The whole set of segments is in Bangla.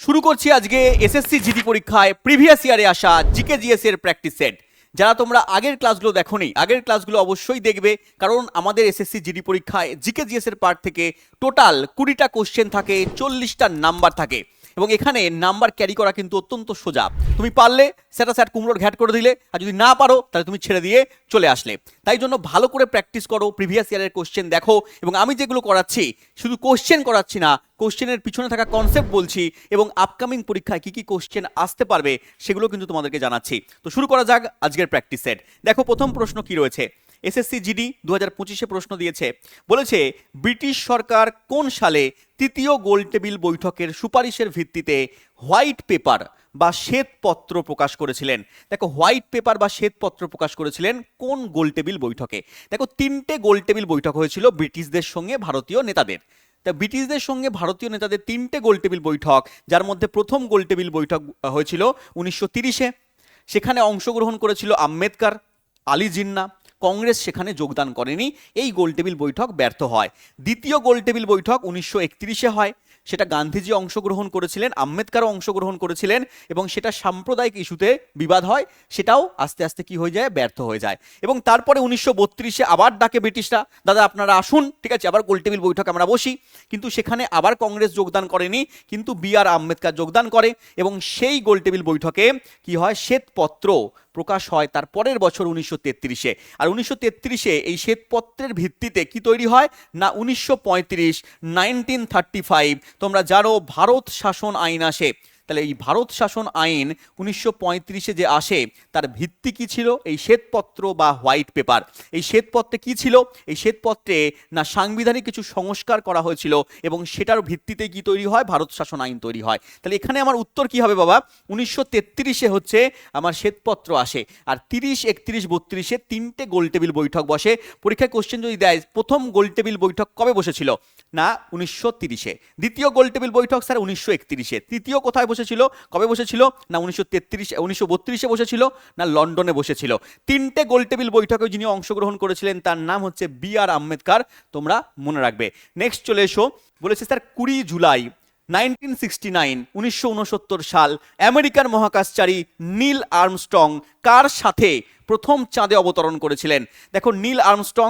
শুরু করছি আজকে এসএসসি জিডি পরীক্ষায় প্রিভিয়াস ইয়ারে আসা জিকে জিএস এর প্র্যাকটিস সেট। যারা তোমরা আগের ক্লাসগুলো দেখোনি, আগের ক্লাসগুলো অবশ্যই দেখবে, কারণ আমাদের এসএসসি জিডি পরীক্ষায় জিকে জিএস এর পার্ট থেকে টোটাল 20টা কোশ্চেন থাকে, 40টা নাম্বার থাকে এবং এখানে নাম্বার ক্যারি করা কিন্তু অত্যন্ত সোজা। তুমি পারলে সেটা স্যার কুমড়োর ঘ্যাট করে দিলে, আর যদি না পারো তাহলে তুমি ছেড়ে দিয়ে চলে আসলে। তাই জন্য ভালো করে প্র্যাকটিস করো, প্রিভিয়াস ইয়ারের কোশ্চেন দেখো, এবং আমি যেগুলো করাচ্ছি শুধু কোশ্চেন করাচ্ছি না, কোশ্চেনের পিছনে থাকা কনসেপ্ট বলছি এবং আপকামিং পরীক্ষায় কি কি কোশ্চেন আসতে পারবে সেগুলো কিন্তু তোমাদেরকে জানাচ্ছি। তো শুরু করা যাক আজকের প্র্যাকটিস সেট। দেখো প্রথম প্রশ্ন কি রয়েছে। এসএসসি জিডি 2025-এ প্রশ্ন দিয়েছে, বলেছে ব্রিটিশ সরকার কোন সালে তৃতীয় গোলটেবিল বৈঠকের সুপারিশের ভিত্তিতে হোয়াইট পেপার বা শ্বেতপত্র প্রকাশ করেছিলেন। দেখো হোয়াইট পেপার বা শ্বেতপত্র প্রকাশ করেছিলেন কোন গোলটেবিল বৈঠকে। দেখো 3টে গোলটেবিল বৈঠক হয়েছিল ব্রিটিশদের সঙ্গে ভারতীয় নেতাদের। তা ব্রিটিশদের সঙ্গে ভারতীয় নেতাদের 3টে গোলটেবিল বৈঠক, যার মধ্যে প্রথম গোলটেবিল বৈঠক হয়েছিল 1930-এ। সেখানে অংশগ্রহণ করেছিল আম্বেদকর, আলী জিন্না। কংগ্রেস সেখানে যোগদান করেনি, এই গোলটেবিল বৈঠক ব্যর্থ হয়। দ্বিতীয় গোলটেবিল বৈঠক 1931-এ হয়, সেটা গান্ধীজি অংশগ্রহণ করেছিলেন, আম্বেদকরও অংশগ্রহণ করেছিলেন এবং সেটা সাম্প্রদায়িক ইস্যুতে বিবাদ হয়, সেটাও আস্তে আস্তে কি হয়ে যায়, ব্যর্থ হয়ে যায়। এবং তারপরে 1932-এ আবার ডাকে ব্রিটিশরা, দাদা আপনারা আসুন, ঠিক আছে, আবার গোলটেবিল বৈঠক আমরা বসি, কিন্তু সেখানে আবার কংগ্রেস যোগদান করেনি, কিন্তু বি.আর. আম্বেদকর যোগদান করে এবং সেই গোলটেবিল বৈঠকে কি হয়, শ্বেতপত্র প্রকাশ হয় তার পরের বছর 1933-এ। আর 1933-এ এই শ্বেতপত্রের ভিত্তিতে কি তৈরি হয় না 1935 তোমরা জানো ভারত শাসন আইন আসে। তাহলে এই ভারত শাসন আইন 1935-এ যে আসে তার ভিত্তি কি ছিল, এই শ্বেতপত্র বা হোয়াইট পেপার। এই শ্বেতপত্রে কি ছিল, এই শ্বেতপত্রে না সাংবিধানিক কিছু সংস্কার করা হয়েছিল এবং সেটার ভিত্তিতে কি তৈরি হয়, ভারত শাসন আইন তৈরি হয়। তাহলে এখানে আমার উত্তর কি হবে বাবা, 1933-এ হচ্ছে আমার শ্বেতপত্র আসে। আর 30, 31, 32-এ 3টে গোলটেবিল বৈঠক বসে। পরীক্ষায় কোশ্চেন যদি দেয় প্রথম গোলটেবিল বৈঠক কবে বসেছিল, না 1930-এ। দ্বিতীয় গোলটেবিল বৈঠক স্যার 1931-এ। তৃতীয় কোথায় বসেছিল, কবে বসেছিল, না 1932-এ বসেছিল, না লন্ডনে বসেছিল। 3টে গোলটেবিল বৈঠকে যিনি অংশগ্রহণ করেছিলেন তার নাম হচ্ছে বি.আর. আম্বেদকর, তোমরা মনে রাখবে। নেক্সট চলে এসো, বলেছে স্যার 20 জুলাই 1969 সাল আমেরিকার মহাকাশচারী নীল আর্মস্ট্রং কার সাথে প্রথম চাঁদে অবতরণ করেছিলেন। দেখো নীল আর্মস্ট্রং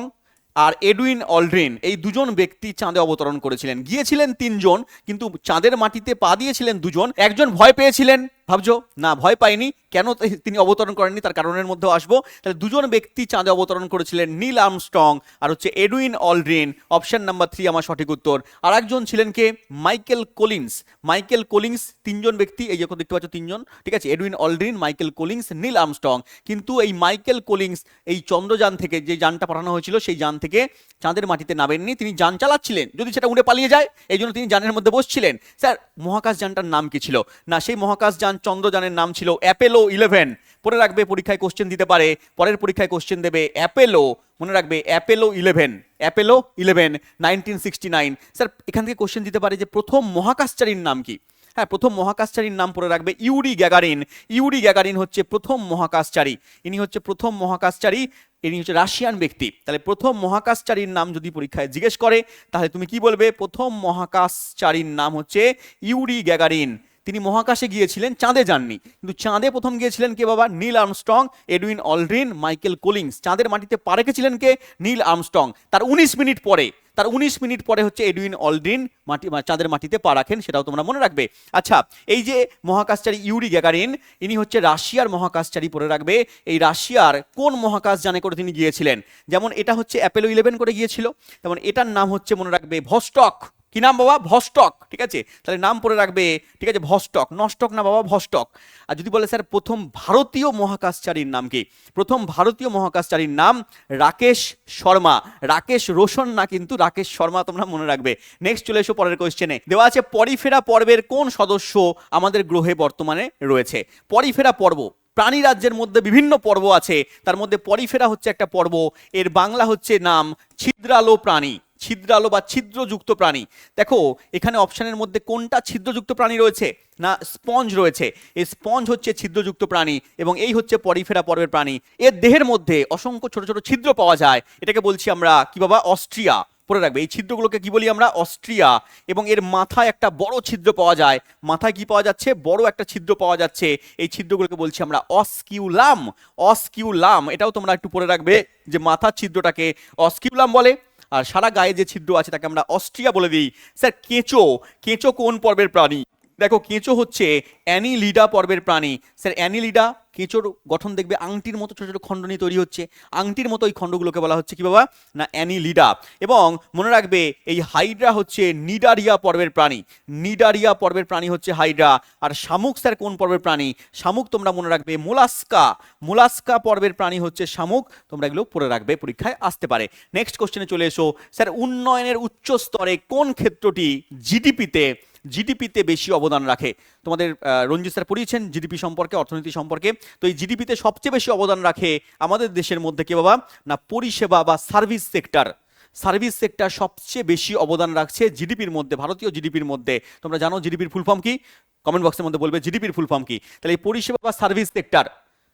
আর এডুইন অলড্রিন এই দুজন ব্যক্তি চাঁদে অবতরণ করেছিলেন। গিয়েছিলেন 3 জন, কিন্তু চাঁদের মাটিতে পা দিয়েছিলেন 2 জন। একজন ভয় পেয়েছিলেন, ভাবছো না ভয় পাইনি, কেন তিনি অবতরণ করেননি তার কারণের মধ্যেও আসবো। তাহলে 2 জন ব্যক্তি চাঁদে অবতরণ করেছিলেন, নীল আর্মস্ট্রং আর হচ্ছে এডুইন অলড্রিন। অপশন নাম্বার 3 আমার সঠিক উত্তর। আর একজন ছিলেন কে, মাইকেল কলিন্স। মাইকেল কলিন্স, 3 জন ব্যক্তি, এই যখন দেখতে পাচ্ছ 3 জন, ঠিক আছে, Edwin Aldrin, Michael Collins, Neil Armstrong. কিন্তু এই মাইকেল কলিন্স এই চন্দ্রযান থেকে যে যানটা পাঠানো হয়েছিল সেই যান থেকে চাঁদের মাটিতে নামেননি, তিনি যান চালাচ্ছিলেন, যদি সেটা উড়ে পালিয়ে যায় এই জন্য তিনি যানের মধ্যে বসছিলেন। স্যার মহাকাশ যানটার নাম কি ছিল, না সেই মহাকাশ যান চন্দ্রযানের নাম ছিল অ্যাপোলো 11। পরে রাখবে, পরীক্ষায় কোশ্চেন দিতে পারে, পরের পরীক্ষায় কোশ্চেন দেবে অ্যাপোলো, মনে রাখবে অ্যাপোলো 11, অ্যাপোলো 11 1969। স্যার এখান থেকে কোশ্চেন দিতে পারে যে প্রথম মহাকাশচারীর নাম কি। হ্যাঁ, প্রথম মহাকাশচারীর নাম পড়ে রাখবে ইউরি গ্যাগারিন। ইউরি গ্যাগারিন হচ্ছে প্রথম মহাকাশচারী, ইনি হচ্ছে প্রথম মহাকাশচারী, ইনি হচ্ছে রাশিয়ান ব্যক্তি। তাহলে প্রথম মহাকাশচারীর নাম যদি পরীক্ষায় জিজ্ঞেস করে তাহলে তুমি কি বলবে, প্রথম মহাকাশচারীর নাম হচ্ছে ইউরি গ্যাগারিন। তিনি মহাকাশে গিয়েছিলেন, চাঁদে যাননি, কিন্তু চাঁদে প্রথম গিয়েছিলেন কে বাবা, Neil Armstrong, Edwin Aldrin, Michael Collins. চাঁদের মাটিতে পা রেখেছিলেন কে, নীল আর্মস্ট্রং। তার 19 মিনিট পরে হচ্ছে এডুইন অলড্রিন চাঁদের মাটিতে পা রাখেন, সেটাও তোমরা মনে রাখবে। আচ্ছা, এই যে মহাকাশচারী ইউরি গ্যাগারিন, ইনি হচ্ছে রাশিয়ার মহাকাশচারী, পরে রাখবে এই রাশিয়ার কোন মহাকাশযানে করে তিনি গিয়েছিলেন। যেমন এটা হচ্ছে অ্যাপোলো 11 করে গিয়েছিল, যেমন এটার নাম হচ্ছে মনে রাখবে ভস্টক। কি নাম বাবা, ভস্টক, ঠিক আছে, তাহলে নাম পড়ে রাখবে, ঠিক আছে, ভস্টক, নস্টক না বাবা, ভস্টক। আর যদি বলে স্যার প্রথম ভারতীয় মহাকাশচারীর নাম কি, প্রথম ভারতীয় মহাকাশচারীর নাম রাকেশ শর্মা। রাকেশ রোশন না, কিন্তু রাকেশ শর্মা, তোমরা মনে রাখবে। নেক্সট চলে এসো পরের কোশ্চেনে। দেওয়া আছে পরিফেরা পর্বের কোন সদস্য আমাদের গ্রহে বর্তমানে রয়েছে। পরিফেরা পর্ব, প্রাণী রাজ্যের মধ্যে বিভিন্ন পর্ব আছে, তার মধ্যে পরিফেরা হচ্ছে একটা পর্ব, এর বাংলা হচ্ছে নাম ছিদ্রালো প্রাণী, ছিদ্রালো বা ছিদ্রযুক্ত প্রাণী। দেখো এখানে অপশনের মধ্যে কোনটা ছিদ্রযুক্ত প্রাণী রয়েছে, না স্পঞ্জ রয়েছে। এই স্পঞ্জ হচ্ছে ছিদ্রযুক্ত প্রাণী এবং এই হচ্ছে পরিফেরা পর্বের প্রাণী। এর দেহের মধ্যে অসংখ্য ছোট ছোট ছিদ্র পাওয়া যায়, এটাকে বলছি আমরা কি বাবা, অস্ট্রিয়া। পড়ে রাখবে। এই ছিদ্রগুলোকে কি বলি আমরা? অস্ট্রিয়া। এবং এর মাথায় একটা বড় ছিদ্র পাওয়া যায়। মাথায় কি পাওয়া যাচ্ছে? বড় একটা ছিদ্র পাওয়া যাচ্ছে। এই ছিদ্রগুলোকে বলছি আমরা অস্কিউলাম। অস্কিউলাম, এটাও তোমরা একটু পড়ে রাখবে যে মাথার ছিদ্রটাকে অস্কিউলাম বলে, আর সারা গায়ে যে ছিদ্র আছে তাকে আমরা অস্ট্রিয়া বলে দিই। স্যার কেঁচো, কেঁচো কোন পর্বের প্রাণী? দেখো কেঁচো হচ্ছে অ্যানিলিডা পর্বের প্রাণী। স্যার অ্যানিলিডা, কেঁচোর গঠন দেখবে আংটির মতো ছোট ছোট খণ্ড নিয়ে তৈরি হচ্ছে, আংটির মতো এই খণ্ডগুলোকে বলা হচ্ছে কি বাবা? না অ্যানিলিডা। এবং মনে রাখবে এই হাইড্রা হচ্ছে নিডারিয়া পর্বের প্রাণী। নিডারিয়া পর্বের প্রাণী হচ্ছে হাইড্রা। আর শামুক স্যার কোন পর্বের প্রাণী? শামুক তোমরা মনে রাখবে মোলাস্কা। মোলাস্কা পর্বের প্রাণী হচ্ছে শামুক। তোমরা এগুলো পড়ে রাখবে, পরীক্ষায় আসতে পারে। নেক্সট কোশ্চেনে চলে এসো। স্যার উন্নয়নের উচ্চ স্তরে কোন ক্ষেত্রটি জিডিপিতে বেশি অবদান রাখে? তোমাদের রঞ্জিত স্যার পড়িয়েছেন জিডিপি সম্পর্কে, অর্থনীতি সম্পর্কে। তো এই জিডিপিতে সবচেয়ে বেশি অবদান রাখে আমাদের দেশের মধ্যে কি বাবা? না পরিষেবা বা সার্ভিস সেক্টর। সার্ভিস সেক্টর সবচেয়ে বেশি অবদান রাখছে জিডিপির মধ্যে, ভারতীয় জিডিপির মধ্যে। তোমরা জানো জিডিপির ফুল ফর্ম কি? কমেন্ট বক্সের মধ্যে বলবে জিডিপির ফুল ফর্ম কি। তাহলে এই পরিষেবা বা সার্ভিস সেক্টর,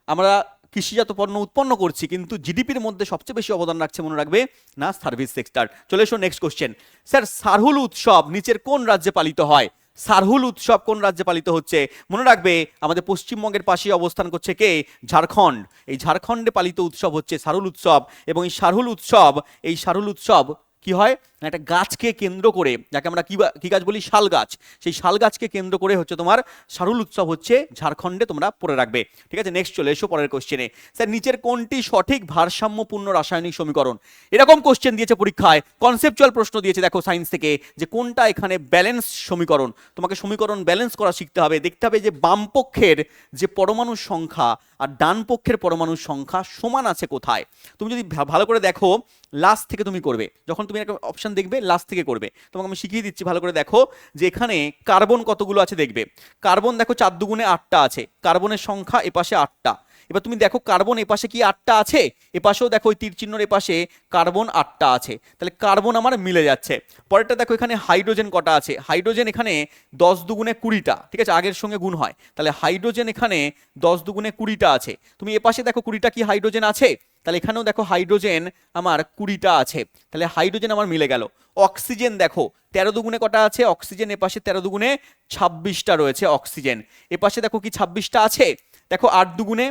আমরা কৃষিজাত পণ্য উৎপন্ন করছি, কিন্তু জিডিপির মধ্যে সবচেয়ে বেশি অবদান রাখছে মনে রাখবে না সার্ভিস সেক্টর। চলে এসো নেক্সট কোশ্চেন। স্যার সারহুল উৎসব নিচের কোন রাজ্যে পালিত হয়? সারহুল উৎসব কোন রাজ্যে পালিত হচ্ছে? মনে রাখবে আমাদের পশ্চিমবঙ্গের পাশেই অবস্থান করছে কে? ঝাড়খণ্ড। এই ঝাড়খণ্ডে পালিত উৎসব হচ্ছে সারহুল উৎসব। এবং এই সারহুল উৎসব কি হয় না একটা গাছকে কেন্দ্র করে, যাকে আমরা কি গাছ বলি? শাল গাছ। সেই শাল গাছকে কেন্দ্র করে হচ্ছে তোমার সারহুল উৎসব হচ্ছে ঝাড়খণ্ডে, তোমরা পড়ে রাখবে। ঠিক আছে, নেক্সট চলে এসো পরের কোশ্চেনে। স্যার নিচের কোনটি সঠিক ভারসাম্যপূর্ণ রাসায়নিক সমীকরণ? এরকম কোশ্চেন দিয়েছে পরীক্ষায়, কনসেপচুয়াল প্রশ্ন দিয়েছে দেখো সায়েন্স থেকে, যে কোনটা এখানে ব্যালেন্স সমীকরণ। তোমাকে সমীকরণ ব্যালেন্স করা শিখতে হবে। দেখতে হবে যে বাম পক্ষের যে পরমাণুর সংখ্যা আর ডান পক্ষের পরমাণুর সংখ্যা সমান আছে কোথায়। তুমি যদি ভালো করে দেখো, লাস্ট থেকে তুমি করবে, যখন তুমি একটা অপশন দেখবে লাস্ট থেকে করবে। তোমাকে আমি শিখিয়ে দিচ্ছি, ভালো করে দেখো যে এখানে কার্বন কতগুলো আছে দেখবে। কার্বন দেখো 4 দুগুণে 8টা আছে, কার্বনের সংখ্যা এপাশে 8টা। এবার তুমি দেখো কার্বন এপাশে কি 8টা আছে? এপাশেও দেখো ওই তীর চিহ্নর এপাশে কার্বন 8টা আছে, তাহলে কার্বন আমার মিলে যাচ্ছে। পরেরটা দেখো এখানে হাইড্রোজেন কটা আছে? হাইড্রোজেন এখানে 10 দুগুণে 20টা, ঠিক আছে, আগের সঙ্গে গুণ হয়, তাহলে হাইড্রোজেন এখানে 10 দুগুণে 20টা আছে। তুমি এপাশে দেখো 20টা কি হাইড্রোজেন আছে? তাহলে এখানেও দেখো হাইড্রোজেন আমার 20টা আছে, তাহলে হাইড্রোজেন আমার মিলে গেল। অক্সিজেন দেখো 13 দুগুণে কটা আছে? অক্সিজেন এপাশে 13 দুগুণে 26টা রয়েছে অক্সিজেন। এপাশে দেখো কি 26টা আছে? দেখো 8 দুগুণে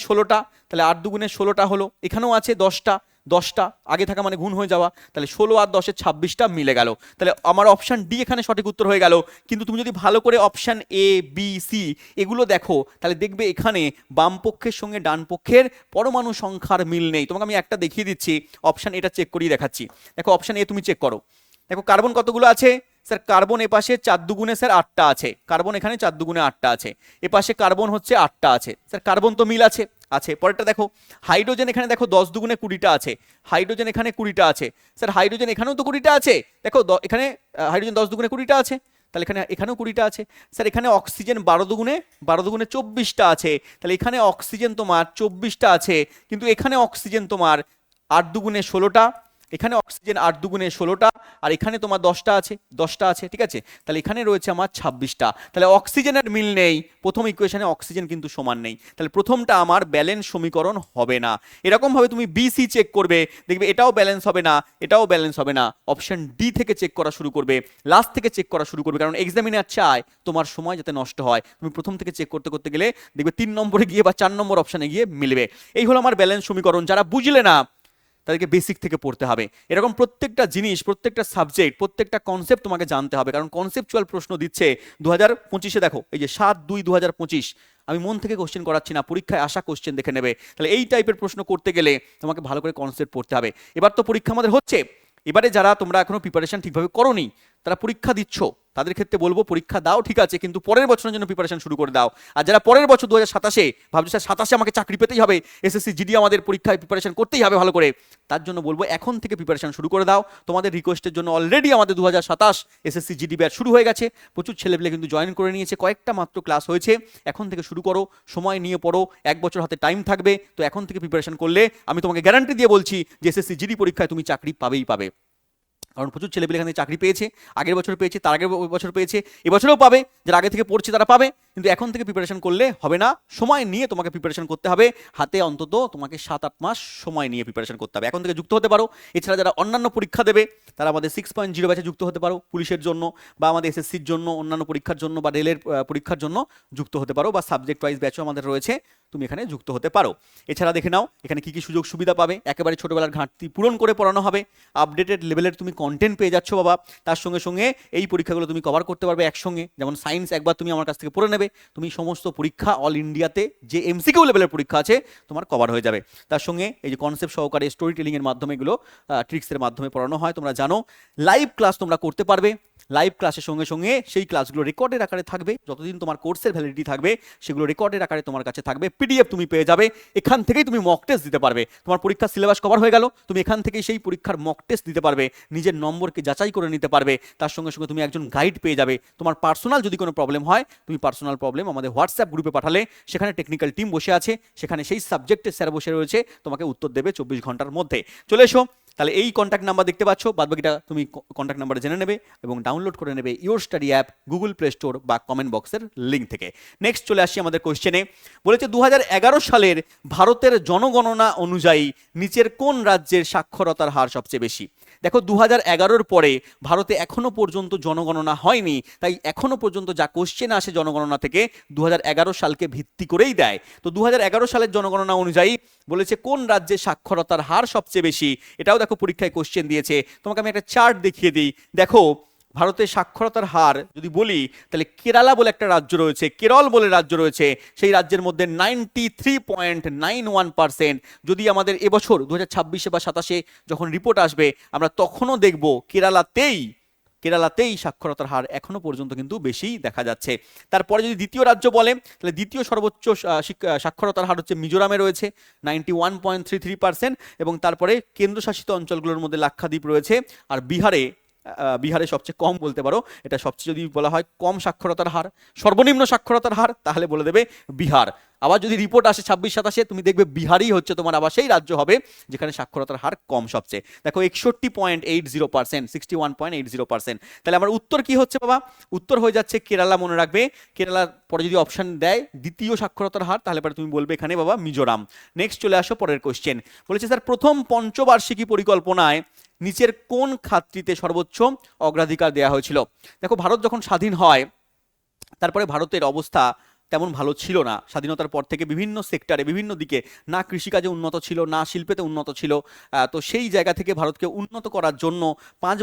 16টা, তাহলে 8 দুগুণে 16টা হলো। এখানেও আছে 10টা আগে থাকা মানে গুণ হয়ে যাওয়া, তাহলে 16 আর 10 26টা মিলে গেল। তাহলে আমার অপশান ডি এখানে সঠিক উত্তর হয়ে গেল। কিন্তু তুমি যদি ভালো করে অপশান এ বি সি এগুলো দেখো, তাহলে দেখবে এখানে বাম পক্ষের সঙ্গে ডান পক্ষের পরমাণু সংখ্যার মিল নেই। তোমাকে আমি একটা দেখিয়ে দিচ্ছি, অপশান এটা চেক করিয়ে দেখাচ্ছি। দেখো অপশান এ তুমি চেক করো, দেখো কার্বন কতগুলো আছে? স্যার কার্বন এপাশে 4 দুগুণে স্যার 8টা আছে, কার্বন এখানে 4 দুগুণে 8টা আছে, এপাশে কার্বন হচ্ছে 8টা আছে। স্যার কার্বন তো মিল আছে। পরেরটা দেখো হাইড্রোজেন এখানে দেখো 10 দুগুণে 20টা আছে, হাইড্রোজেন এখানে 20টা আছে। স্যার হাইড্রোজেন এখানেও তো 20টা আছে, দেখো এখানে হাইড্রোজেন 10 দুগুণে 20টা আছে, তাহলে এখানেও 20টা আছে। স্যার এখানে অক্সিজেন 12 দুগুণে 24টা আছে, তাহলে এখানে অক্সিজেন তোমার 24টা আছে, কিন্তু এখানে অক্সিজেন তোমার 8 দুগুণে 16টা, এখানে অক্সিজেন 8 দুগুণে 16টা, আর এখানে তোমার 10টা আছে, ঠিক আছে, তাহলে এখানে রয়েছে আমার 26টা। তাহলে অক্সিজেনের মিল নেই, প্রথম ইকুয়েশনে অক্সিজেন কিন্তু সমান নেই, তাহলে প্রথমটা আমার ব্যালেন্স সমীকরণ হবে না। এরকম ভাবে তুমি বিসি চেক করবে, দেখবে এটাও ব্যালেন্স হবে না, এটাও ব্যালেন্স হবে না। অপশন ডি থেকে চেক করা শুরু করবে, লাস্ট থেকে চেক করা শুরু করবে, কারণ এক্সামিনার চায় তোমার সময় যাতে নষ্ট হয়। তুমি প্রথম থেকে চেক করতে গেলে দেখবে 3 নম্বরে গিয়ে বা 4 নম্বর অপশনে গিয়ে মিলবে। এই হলো আমার ব্যালেন্স সমীকরণ। যারা বুঝলে না তাদেরকে বেসিক থেকে পড়তে হবে। এরকম প্রত্যেকটা জিনিস, প্রত্যেকটা সাবজেক্ট, প্রত্যেকটা কনসেপ্ট তোমাকে জানতে হবে, কারণ কনসেপচুয়াল প্রশ্ন দিচ্ছে 2025-এ। দেখো এই যে 7/2/2025, আমি মন থেকে কোশ্চেন করাচ্ছি না, পরীক্ষায় আসা কোশ্চেন দেখে নেবে। তাহলে এই টাইপের প্রশ্ন করতে গেলে তোমাকে ভালো করে কনসেপ্ট পড়তে হবে। এবার তো পরীক্ষা আমাদের হচ্ছে, এবারে যারা তোমরা এখনো প্রিপারেশন ঠিকভাবে করোনি, তারা পরীক্ষা দিচ্ছ, তাদের ক্ষেত্রে বলবো পরীক্ষা দাও ঠিক আছে, কিন্তু পরের বছরের জন্য প্রিপারেশন শুরু করে দাও। আর যারা পরের বছর 2027-এ ভাবছো স্যার 27-এ আমাকে চাকরি পেতেই হবে, এসএসসি জিডি আমাদের পরীক্ষায় প্রিপারেশন করতেই হবে ভালো করে, তার জন্য বলবো এখন থেকে প্রিপারেশন শুরু করে দাও। তোমাদের রিকোয়েস্টের জন্য অলরেডি আমাদের 2027 এসএসসি জিডি ব্যাচ শুরু হয়ে গেছে, প্রচুর ছেলেপেলে কিন্তু জয়েন করে নিয়েছে, কয়েকটা মাত্র ক্লাস হয়েছে। এখন থেকে শুরু করো, সময় নিয়ে পড়ো, 1 বছর হাতে টাইম থাকবে, তো এখন থেকে প্রিপারেশন করলে আমি তোমাকে গ্যারান্টি দিয়ে বলছি যে এসএসসি জিডি পরীক্ষায় তুমি চাকরি পাবে। কারণ প্রচুর ছেলেপেলে এখানে চাকরি পেয়েছে, আগের বছর পেয়েছে, তার আগের বছর পেয়েছে, এবছরেও পাবে, যারা আগে থেকে পড়ছে তারা পাবে। কিন্তু এখন থেকে প্রিপারেশন করলে হবে না, সময় নিয়ে তোমাকে প্রিপারেশন করতে হবে, হাতে অন্তত তোমাকে 7-8 মাস সময় নিয়ে প্রিপারেশন করতে হবে। এখন থেকে যুক্ত হতে পারো। এছাড়া যারা অন্যান্য পরীক্ষা দেবে তারা আমাদের 6.0 ব্যাচে যুক্ত হতে পারো, পুলিশের জন্য বা আমাদের এসএসসির জন্য, অন্যান্য পরীক্ষার জন্য বা রেলের পরীক্ষার জন্য যুক্ত হতে পারো, বা সাবজেক্ট ওয়াইজ ব্যাচও আমাদের রয়েছে, তুমি এখানে যুক্ত হতে পারো। এছাড়া দেখে নাও এখানে কি কি সুযোগ সুবিধা পাবে, একেবারে ছোটবেলার ঘাটতি পূরণ করে পড়ানো হবে, আপডেটেড লেভেলের তুমি কন্টেন্ট পেয়ে যাচ্ছ বাবা, তার সঙ্গে সঙ্গে এই পরীক্ষাগুলো তুমি কভার করতে পারবে একসঙ্গে। যেমন সায়েন্স একবার তুমি আমার কাছ থেকে পড়ে নেবে, তুমি সমস্ত পরীক্ষা অল ইন্ডিয়াতে যে এমসিকিউ লেভেলের পরীক্ষা আছে তোমার কভার হয়ে যাবে। তার সঙ্গে এই যে কনসেপ্ট সহকারে স্টোরি টেলিংয়ের মাধ্যমে এগুলো ট্রিক্সের মাধ্যমে পড়ানো হয়, তোমরা জানো। লাইভ ক্লাস তোমরা করতে পারবে, লাইভ ক্লাসের সঙ্গে সঙ্গে সেই ক্লাসগুলো রেকর্ডের আকারে থাকবে, যতদিন তোমার কোর্সের ভ্যালিডিটি থাকবে সেগুলো রেকর্ডের আকারে তোমার কাছে থাকবে, পিডিএফ তুমি পেয়ে যাবে, এখান থেকেই তুমি মক টেস্ট দিতে পারবে। তোমার পরীক্ষার সিলেবাস কভার হয়ে গেল, তুমি এখান থেকেই সেই পরীক্ষার মক টেস্ট দিতে পারবে, নিজের নম্বরকে যাচাই করে নিতে পারবে, তার সঙ্গে সঙ্গে তুমি একজন গাইড পেয়ে যাবে। তোমার পার্সোনাল যদি কোনো প্রবলেম হয়, তুমি পার্সোনাল প্রবলেম আমাদের হোয়াটসঅ্যাপ গ্রুপে পাঠালে সেখানে টেকনিক্যাল টিম বসে আছে, সেখানে সেই সাবজেক্টের স্যার বসে রয়েছে, তোমাকে উত্তর দেবে 24 ঘন্টার মধ্যে। চলে এসো। তাহলে এই কন্ট্যাক্ট নাম্বার দেখতে পাচ্ছ, বাদবাকিটা তুমি কন্ট্যাক্ট নাম্বারে জেনে নেবে এবং ডাউনলোড করে নেবে your study app Google play store বা কমেন্ট বক্সের লিঙ্ক থেকে। নেক্সট চলে আসছি আমাদের কোশ্চেনে। বলেছে 2011 সালের ভারতের জনগণনা অনুযায়ী নিচের কোন রাজ্যের সাক্ষরতার হার সবচেয়ে বেশি? দেখো 2011-র পরে ভারতে এখনো পর্যন্ত জনগণনা হয়নি, তাই এখনো পর্যন্ত যা কোশ্চেন আসে জনগণনা থেকে 2011 সালকে ভিত্তি করেই দেয়। তো 2011 সালের জনগণনা অনুযায়ী বলেছে কোন রাজ্যে সাক্ষরতার হার সবচেয়ে বেশি, এটাও দেখো পরীক্ষায় কোশ্চেন দিয়েছে। তোমাকে আমি একটা চার্ট দেখিয়ে দিই। দেখো ভারতের সাক্ষরতার হার যদি বলি, তাহলে কেরালা বলে একটা রাজ্য রয়েছে, কেরল বলে রাজ্য রয়েছে, সেই রাজ্যের মধ্যে 93.91%। যদি আমাদের এবছর 2026-এ বা 27-এ যখন রিপোর্ট আসবে আমরা তখনও দেখব কেরালাতেই সাক্ষরতার হার এখনো পর্যন্ত কিন্তু বেশি দেখা যাচ্ছে। তারপরে যদি দ্বিতীয় রাজ্য বলে, তাহলে দ্বিতীয় সর্বোচ্চ সাক্ষরতার হার হচ্ছে মিজোরামে রয়েছে 91.33%, এবং তারপরে কেন্দ্রশাসিত অঞ্চলগুলোর মধ্যে লাক্ষাদ্বীপ রয়েছে, আর বিহারে সবচেয়ে কম বলতে পারো, এটা সবচেয়ে যদি বলা হয় কম সাক্ষরতার হার, সর্বনিম্ন সাক্ষরতার হার, তাহলে বলে দেবে বিহার। আবার যদি রিপোর্ট আসে 26-27-এ, তুমি দেখবে বিহারই হচ্ছে তোমার আবার সেই রাজ্য হবে যেখানে সাক্ষরতার হার কম সবচেয়ে। দেখো 61.80%, 61.80%। তাহলে আমার উত্তর কি হচ্ছে বাবা? উত্তর হয়ে যাচ্ছে কেরালা। মনে রাখবে, কেরালার পরে যদি অপশন দেয় দ্বিতীয় সাক্ষরতার হার, তাহলে পরে তুমি বলবে এখানে বাবা মিজোরাম। নেক্সট চলে আসো পরের কোশ্চেন। বলেছে স্যার প্রথম পঞ্চবার্ষিকী পরিকল্পনায় নিচের কোন খাতটিতে সর্বোচ্চ অগ্রাধিকার দেওয়া হয়েছিল? দেখো ভারত যখন স্বাধীন হয় তারপরে ভারতের অবস্থা তেমন ভালো ছিল না। স্বাধীনতার পর থেকে বিভিন্ন সেক্টরে, বিভিন্ন দিকে না কৃষিকাজে উন্নত ছিল, না শিল্পেতে উন্নত ছিল। তো সেই জায়গা থেকে ভারতকে উন্নত করার জন্য 5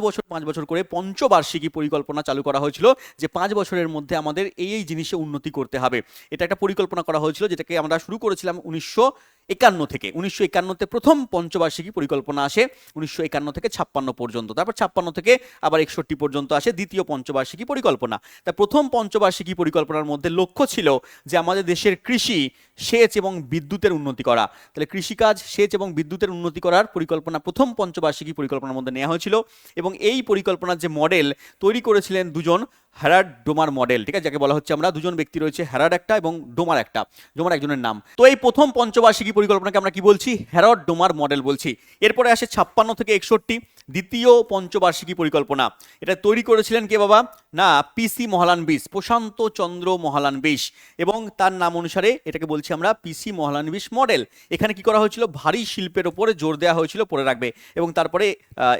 বছর করে পঞ্চবার্ষিকী পরিকল্পনা চালু করা হয়েছিল, যে 5 বছরের মধ্যে আমাদের এই জিনিসে উন্নতি করতে হবে। এটা একটা পরিকল্পনা করা হয়েছিল, যেটাকে আমরা শুরু করেছিলাম 1951 থেকে। 1951-তে প্রথম পঞ্চবার্ষিকী পরিকল্পনা আসে, 1951 থেকে 56 পর্যন্ত। তারপর 56 থেকে আবার 61 পর্যন্ত আসে দ্বিতীয় পঞ্চবার্ষিকী পরিকল্পনা। তা প্রথম পঞ্চবার্ষিকী পরিকল্পনার মধ্যে লক্ষ্য ছিল যে আমাদের দেশের কৃষি, সেচ এবং বিদ্যুতের উন্নতি করা। তাহলে কৃষিকাজ, সেচ এবং বিদ্যুতের উন্নতি করার পরিকল্পনা প্রথম পঞ্চবার্ষিকী পরিকল্পনার মধ্যে নেওয়া হয়েছিল, এবং এই পরিকল্পনার যে মডেল তৈরি করেছিলেন দুজন, হ্যারাড ডোমার মডেল, ঠিক আছে, যাকে বলা হচ্ছে আমরা, দুজন ব্যক্তি রয়েছে, হ্যারাড একটা এবং ডোমার একটা, ডোমার একজনের নাম। তো এই প্রথম পঞ্চবার্ষিকী পরিকল্পনাকে আমরা কি বলছি? হ্যারাড ডোমার মডেল বলছি। এরপরে আসে 56 থেকে 61, দ্বিতীয় পঞ্চবার্ষিকী পরিকল্পনা। এটা তৈরি করেছিলেন কে বাবা? না, পিসি মহলানবিশ, প্রশান্ত চন্দ্র মহলানবিশ, এবং তার নাম অনুসারে এটাকে বলছি আমরা পিসি মহলানবিশ মডেল। এখানে কি করা হয়েছিল? ভারী শিল্পের ওপরে জোর দেওয়া হয়েছিল, পড়ে রাখবে। এবং তারপরে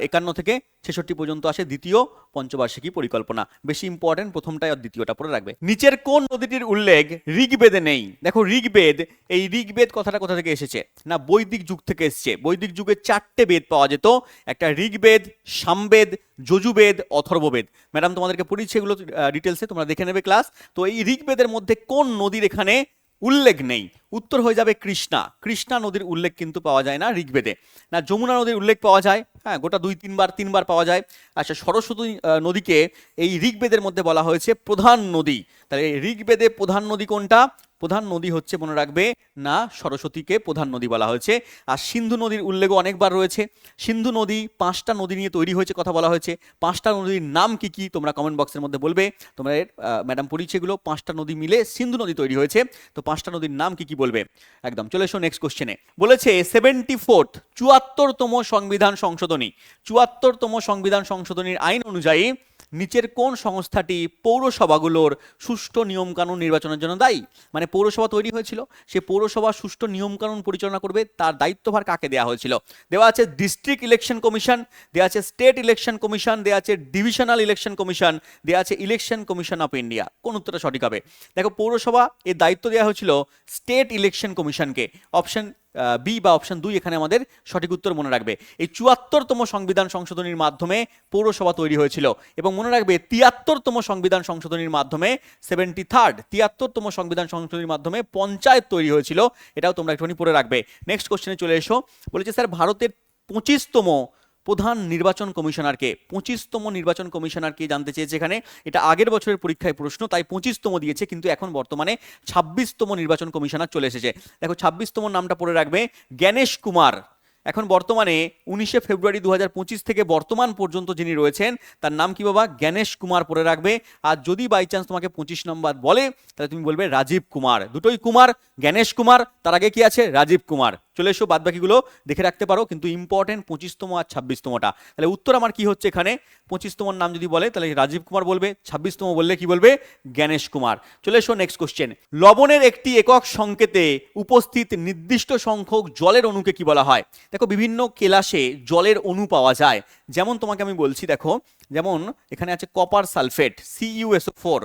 51 থেকে 66 পর্যন্ত আসে দ্বিতীয় পঞ্চবার্ষিকী পরিকল্পনা। বেশি ইম্পর্টেন্ট প্রথমটাই আর দ্বিতীয়টা পড়ে রাখবে। নিচের কোন নদীটির উল্লেখ ঋগ্বেদে নেই? দেখো ঋগ্বেদ, এই ঋগ্বেদ কথাটা কোথা থেকে এসেছে? না, বৈদিক যুগ থেকে এসেছে। বৈদিক যুগে 4টে বেদ পাওয়া যেত, একটা ঋগ্বেদ, সামবেদ, যজুর্বেদ, অথর্ববেদ। ম্যাডাম তোমাদেরকে পড়িয়েছে এগুলো ডিটেলসে, তোমরা দেখে নেবে ক্লাস। তো এই ঋগ্বেদের মধ্যে কোন নদীর এখানে উল্লেখ নেই? উত্তর হয়ে যাবে কৃষ্ণা। কৃষ্ণা নদীর উল্লেখ কিন্তু পাওয়া যায় না ঋগ্বেদে। না, যমুনা নদীর উল্লেখ পাওয়া যায়, হ্যাঁ, গোটা 2-3বার পাওয়া যায়। আচ্ছা, সরস্বতী নদীকে এই ঋগ্বেদের মধ্যে বলা হয়েছে প্রধান নদী। তাহলে ঋগ্বেদে প্রধান নদী কোনটা? প্রধান নদী হচ্ছে, মনে রাখবে, না, সরস্বতীকে প্রধান নদী বলা হয়েছে। আর সিন্ধু নদীর উল্লেখও অনেকবার রয়েছে। সিন্ধু নদী 5টা নদী নিয়ে তৈরি হয়েছে কথা বলা হয়েছে। 5টা নদীর নাম কি কি তোমরা কমেন্ট বক্সের মধ্যে বলবে। তোমরা ম্যাডাম পড়িয়েছে এগুলো, 5টা নদী মিলে সিন্ধু নদী তৈরি হয়েছে। তো 5টা নদীর নাম কি কি বলবে একদম। চলে এসো নেক্সট কোশ্চেনে। বলেছে 74তম সংবিধান সংশোধনী, 74তম সংবিধান সংশোধনীর আইন অনুযায়ী নিচের কোন সংস্থাটি পৌরসভাগুলোর সুষ্ঠু নিয়মকানুন নির্বাচনের জন্য দায়ী? মানে পৌরসভা তৈরি হয়েছিল, সে পৌরসভা সুষ্ঠু নিয়মকানুন পরিচালনা করবে, তার দায়িত্বভার কাকে দেওয়া হয়েছিল? দেওয়া আছে ডিস্ট্রিক্ট ইলেকশন কমিশন, দেওয়া আছে স্টেট ইলেকশন কমিশন, দেওয়া আছে ডিভিশনাল ইলেকশন কমিশন, দেওয়া আছে ইলেকশন কমিশন অফ ইন্ডিয়া। কোন উত্তরটা সঠিক হবে? দেখো, পৌরসভা এর দায়িত্ব দেওয়া হয়েছিল স্টেট ইলেকশন কমিশনকে। অপশন বি বা অপশন 2 এখানে আমাদের সঠিক উত্তর মনে রাখবে। এই 74তম সংবিধান সংশোধনীর মাধ্যমে পৌরসভা তৈরি হয়েছিল, এবং মনে রাখবে 73তম সংবিধান সংশোধনীর মাধ্যমে 73তম সংবিধান সংশোধনীর মাধ্যমে পঞ্চায়েত তৈরি হয়েছিল। এটাও তোমরা একটুখানি পড়ে রাখবে। নেক্সট কোশ্চেনে চলে এসো। বলেছে স্যার, ভারতের 25তম প্রধান নির্বাচন কমিশনারকে। 25তম নির্বাচন কমিশনারকে জানতে চেয়েছে এখানে। এটা আগের বছরের পরীক্ষায় প্রশ্ন, তাই 25তম দিয়েছে, কিন্তু এখন বর্তমানে 26তম নির্বাচন কমিশনার চলে এসেছে। দেখো, 26তম নামটা পড়ে রাখবে, জ্ঞানেশ কুমার। এখন বর্তমানে 19শে ফেব্রুয়ারি 2025 থেকে বর্তমান পর্যন্ত যিনি রয়েছেন তার নাম কি বাবা? জ্ঞানেশ কুমার পড়ে রাখবে। আর যদি বাই চান্স তোমাকে 25 নম্বর বলে, তাহলে তুমি বলবে রাজীব কুমার। দুটোই কুমার, জ্ঞানেশ কুমার, তার আগে কি আছে? রাজীব কুমার। চলে এসো, বাদ বাকিগুলো দেখে রাখতে পারো, কিন্তু ইম্পর্টেন্ট 25তম আর 26তমটা। তাহলে উত্তর আমার কি হচ্ছে এখানে? 25তমর নাম যদি বলে তাহলে রাজীব কুমার বলবে, 26তম বললে কি বলবে? জ্ঞানেশ কুমার। চলে এসো নেক্সট কোশ্চেন। লবণের একটি একক সংকেতে উপস্থিত নির্দিষ্ট সংখ্যক জলের অণুকে কি বলা হয়? দেখো, বিভিন্ন কেলাসে জলের অণু পাওয়া যায়। যেমন তোমাকে আমি বলছি, দেখো, যেমন এখানে আছে কপার সালফেট CuSO4,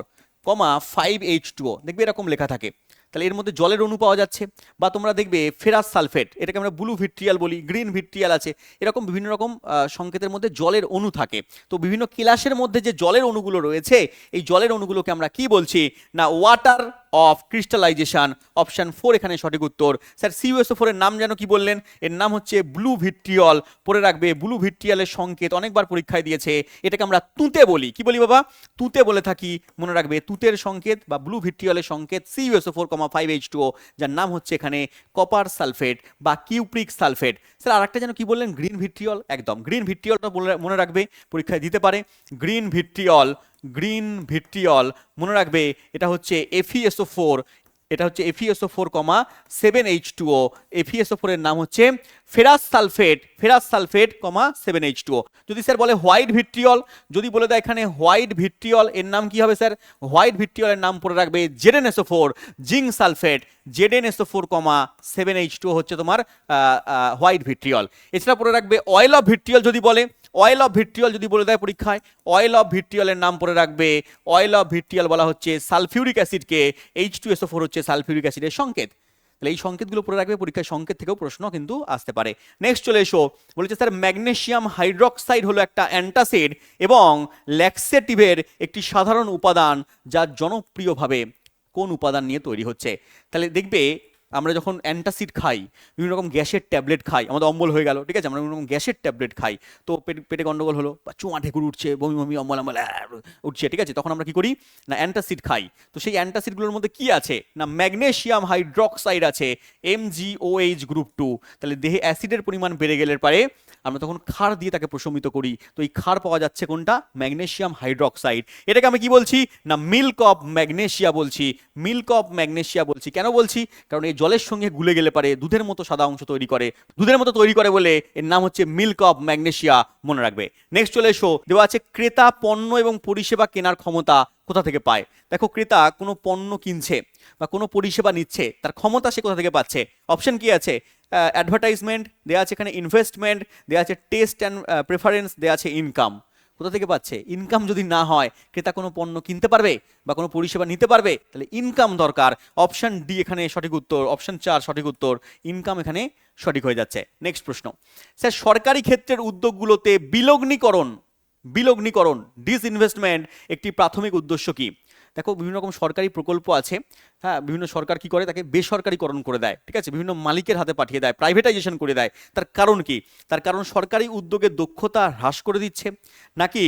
5H2O, দেখবে এরকম লেখা থাকে। তাহলে এর মধ্যে জলের অণু পাওয়া যাচ্ছে। বা তোমরা দেখবে ফেরাস সালফেট, এটাকে আমরা ব্লু ভিট্রিয়াল বলি, গ্রিন ভিট্রিয়াল আছে, এরকম বিভিন্ন রকম সংকেতের মধ্যে জলের অণু থাকে। তো বিভিন্ন কেলাসের মধ্যে যে জলের অণুগুলো রয়েছে, এই জলের অণুগুলোকে আমরা কি বলছি? না ওয়াটার অফ ক্রিস্টালাইজেশন। অপশন 4 এখানে সঠিক উত্তর। স্যার, CuSO4 এর নাম যেন কি বললেন? এর নাম হচ্ছে ব্লু ভিট্রিয়ল। পড়ে রাখবে, ব্লু ভিট্রিয়ালের সংকেত অনেকবার পরীক্ষায় দিয়েছে। এটাকে আমরা তুঁতে বলি। কি বলি বাবা? তুঁতে বলে থাকি। মনে রাখবে, তুঁতের সংকেত বা ব্লু ভিট্রিয়লের সংকেত CuSO4, 5H2O, যার নাম হচ্ছে এখানে কপার সালফেট বা কিউপ্রিক সালফেট। স্যার, আরেকটা যেন কি বললেন? Green vitriol. একদম, গ্রিন ভিট্রিয়লটা মনে রাখবে, পরীক্ষায় দিতে পারে। গ্রিন ভিট্রিয়ল, গ্রিন ভিট্রিয়ল মনে রাখবে, এটা হচ্ছে FeSO4, এটা হচ্ছে FeSO4, 7H2O। FeSO4 এর নাম হচ্ছে ferrous sulphate, ferrous sulphate, 7H2O। যদি স্যার বলে হোয়াইট ভিট্রিয়ল, যদি বলে দেয় এখানে হোয়াইট ভিট্রিয়ল, এর নাম কি হবে স্যার? হোয়াইট ভিট্রিয়লের নাম পড়ে রাখবে ZnSO4, zinc sulphate, ZnSO4, 7H2O হচ্ছে তোমার হোয়াইট ভিট্রিয়ল। এছাড়া পড়ে রাখবে অয়েল অফ ভিট্রিয়ল। যদি বলে অয়েল অফ ভিট্রিয়ল, যদি বলে দেয় পরীক্ষায়, অয়েল অফ ভিট্রিয়লের নাম পড়ে রাখবে, অয়েল অফ ভিট্রিয়ল বলা হচ্ছে সালফিউরিক অ্যাসিডকে। H2SO4 হচ্ছে সালফিউরিক অ্যাসিডের সংকেত। তাহলে এই সংকেতগুলো পড়ে রাখবে, পরীক্ষায় সংকেত থেকেও প্রশ্ন কিন্তু আসতে পারে। নেক্সট চলে এসো। বলেছে স্যার, ম্যাগনেসিয়াম হাইড্রক্সাইড হলো একটা অ্যান্টাসিড এবং ল্যাক্সেটিভের একটি সাধারণ উপাদান, যা জনপ্রিয়ভাবে কোন উপাদান নিয়ে তৈরি হচ্ছে? তাহলে দেখবে, আমরা যখন অ্যান্টাসিড খাই, বিভিন্ন রকম গ্যাসের ট্যাবলেট খাই, আমাদের অম্বল হয়ে গেল, ঠিক আছে, আমরা বিভিন্ন রকম গ্যাসের ট্যাবলেট খাই, তো পেটে গন্ডগোল হলো বা চোঁয়া ঢেকুর উঠছে, বমি বমি অম্বল অম্বল উঠছে, ঠিক আছে, তখন আমরা কি করি? না অ্যান্টাসিড খাই। তো সেই অ্যান্টাসিডগুলোর মধ্যে কি আছে? না ম্যাগনেসিয়াম হাইড্রক্সাইড আছে, MgOH গ্রুপ 2। তাহলে দেহে অ্যাসিডের পরিমাণ বেড়ে গেলে পরে আমরা তখন ক্ষার দিয়ে তাকে প্রশমিত করি। তো এই ক্ষার পাওয়া যাচ্ছে কোনটা? Magnesium hydroxide. এটাকে আমি কি বলছি? না মিল্ক অফ ম্যাগনেসিয়া বলছি, মিল্ক অফ ম্যাগনেসিয়া বলছি। কেন বলছি? কারণ এই জলের সঙ্গে গুলে গেলে পারে দুধের মতো সাদা অংশ তৈরি করে, দুধের মতো তৈরি করে বলে এর নাম হচ্ছে মিল্ক অফ ম্যাগনেসিয়া, মনে রাখবে। নেক্সট চলে এসো। দেওয়া আছে ক্রেতা পণ্য এবং পরিষেবা কেনার ক্ষমতা কোথা থেকে পায়? দেখো, ক্রেতা কোনো পণ্য কিনছে বা কোনো পরিষেবা নিচ্ছে, তার ক্ষমতা সে কোথা থেকে পাচ্ছে? অপশন কি আছে? অ্যাডভার্টাইজমেন্ট দেওয়া আছে, এখানে ইনভেস্টমেন্ট দেওয়া আছে, টেস্ট অ্যান্ড প্রেফারেন্স দেওয়া আছে, ইনকাম। কোথা থেকে পাচ্ছে? ইনকাম যদি না হয়, ক্রেতা কোনো পণ্য কিনতে পারবে বা কোনো পরিষেবা নিতে পারবে? তাহলে ইনকাম দরকার। অপশন ডি এখানে সঠিক উত্তর, অপশন 4 সঠিক উত্তর, ইনকাম এখানে সঠিক হয়ে যাচ্ছে। নেক্সট প্রশ্ন। স্যার, সরকারি ক্ষেত্রের উদ্যোগগুলোতে বিলগ্নিকরণ ডিসইনভেস্টমেন্ট একটি প্রাথমিক উদ্দেশ্য কি? দেখো, বিভিন্ন রকম সরকারি প্রকল্প আছে, হ্যাঁ, বিভিন্ন সরকার কি করে? তাকে বেসরকারিকরণ করে দেয়, ঠিক আছে, বিভিন্ন মালিকের হাতে পাঠিয়ে দেয়, প্রাইভেটাইজেশন করে দেয়। তার কারণ কি? তার কারণ সরকারি উদ্যোগের দক্ষতা হ্রাস করে দিচ্ছে, নাকি